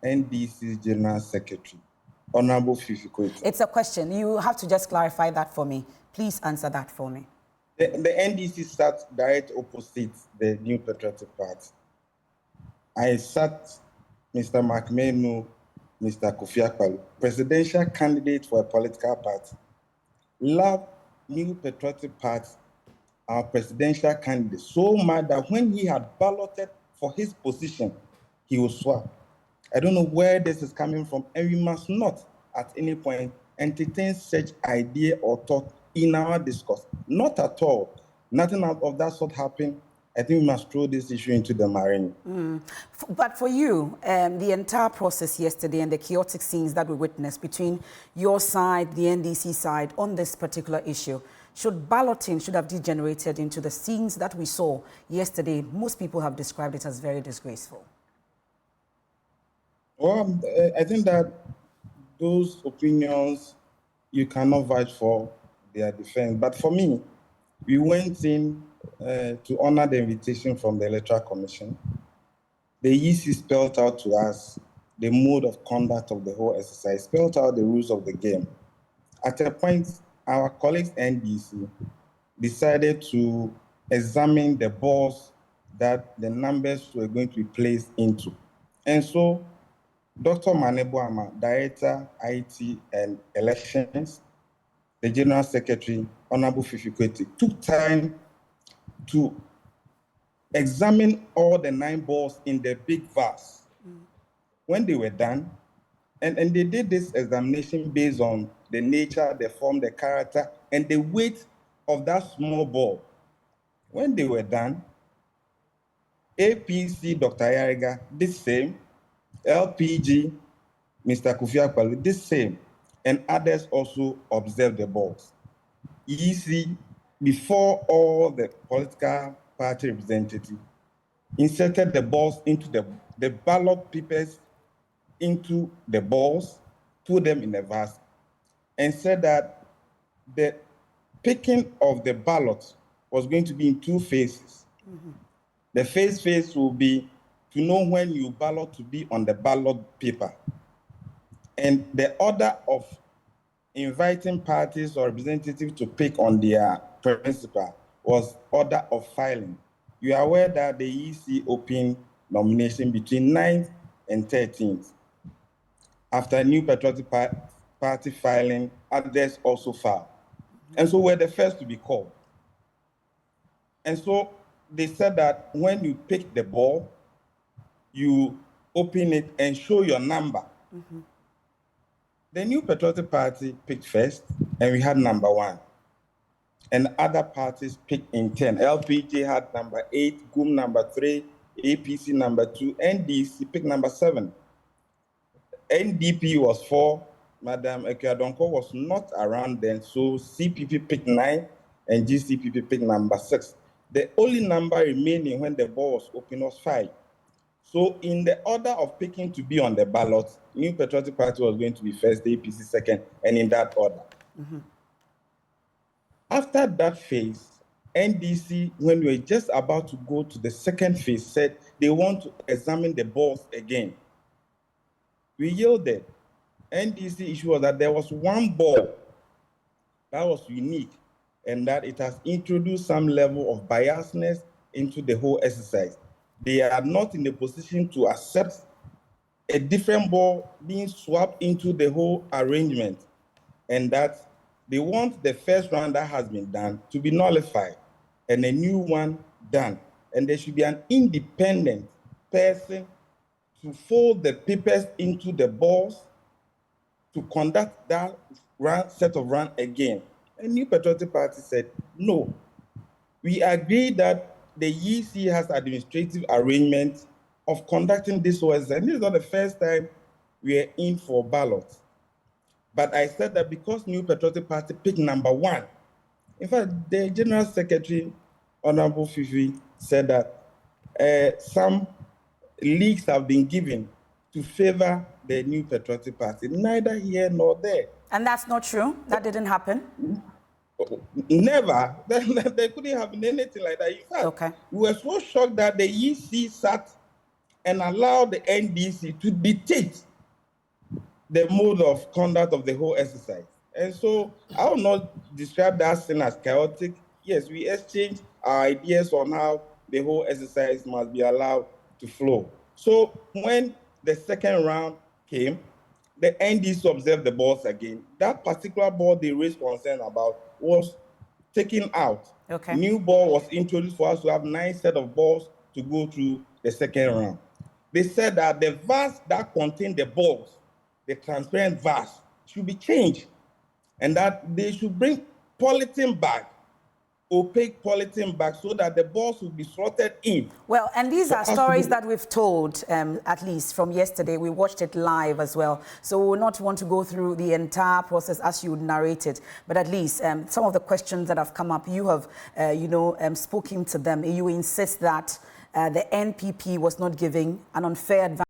NDC's General Secretary, Honorable Fifi Koiti. It's a question. You have to just clarify that for me. Please answer that for me. The NDC sat direct opposite the New Patriotic Party. I sat Mr. Makmenu, Mr. Kofi Akpaloo, presidential candidate for a political party. Loved New Patriotic Party, our presidential candidate, so much that when he had balloted for his position, he was swapped. I don't know where this is coming from, and we must not at any point entertain such idea or thought in our discourse. Not at all. Nothing of that sort happened. I think we must throw this issue into the marine. But for you, the entire process yesterday and the chaotic scenes that we witnessed between your side, the NDC side, on this particular issue, balloting should have degenerated into the scenes that we saw yesterday. Most people have described it as very disgraceful. Well, I think that those opinions, you cannot vouch for their defense. But for me, we went in to honor the invitation from the Electoral Commission. The EC spelled out to us the mode of conduct of the whole exercise, spelled out the rules of the game. At a point, our colleagues NDC decided to examine the balls that the numbers were going to be placed into. And so Dr. Maneboama, Director, IT and Elections, the General Secretary, Honorable Fifi Koiti, took time to examine all the 9 balls in the big vase. When they were done, and they did this examination based on the nature, the form, the character, and the weight of that small ball. When they were done, APC, Dr. Yariga, did the same. LPG, Mr. Kofi Akpaloo, did the same. And others also observed the balls. EC, before all the political party representatives, inserted the balls into the ballot papers into the balls, put them in a vase, and said that the picking of the ballot was going to be in 2 phases. The first phase will be to know when you ballot to be on the ballot paper. And the order of inviting parties or representatives to pick on their principal was order of filing. You are aware that the EC opened nomination between 9th and 13th. After New Patriotic Party filing, others also filed. And so we're the first to be called. And so they said that when you pick the ball, you open it and show your number. The New Patriotic Party picked first, and we had number 1. And other parties picked in 10. LPG had number 8, GUM number 3, APC number 2, NDC picked number 7. NDP was 4. Madam Ekeadonko was not around then, so CPP picked 9, and GCPP picked number 6. The only number remaining when the ball was open was 5. So in the order of picking to be on the ballot, New Patriotic Party was going to be first, the APC second, and in that order. After that phase, NDC, when we were just about to go to the second phase, said they want to examine the balls again. We yielded. NDC issue was that there was one ball that was unique, and that it has introduced some level of biasness into the whole exercise. They are not in a position to accept a different ball being swapped into the whole arrangement, and that they want the first round that has been done to be nullified and a new one done. And there should be an independent person to fold the papers into the balls to conduct that set of run again. And New Patriotic Party said, no. We agree that the EC has administrative arrangements of conducting this OS, and this is not the first time we are in for ballots. But I said that because New Patriotic Party picked number 1, in fact, the General Secretary, Honorable Fifi, said that some leaks have been given to favor the New Patriotic Party, neither here nor there. And that's not true? That didn't happen? Never. There couldn't have been anything like that. In fact, we were so shocked that the EC sat and allow the NDC to dictate the mode of conduct of the whole exercise. And so I will not describe that scene as chaotic. Yes, we exchange our ideas on how the whole exercise must be allowed to flow. So when the second round came, the NDC observed the balls again. That particular ball they raised concern about was taken out. Okay. New ball was introduced for us to have 9 sets of balls to go through the second round. They said that the vase that contained the balls, the transparent vase, should be changed, and that they should bring polythene back, opaque polythene back, so that the balls will be slotted in. Well, and these are stories that we've told, at least from yesterday. We watched it live as well. So we will not want to go through the entire process as you narrated, but at least some of the questions that have come up, you have, spoken to them. You insist that the NPP was not giving an unfair advantage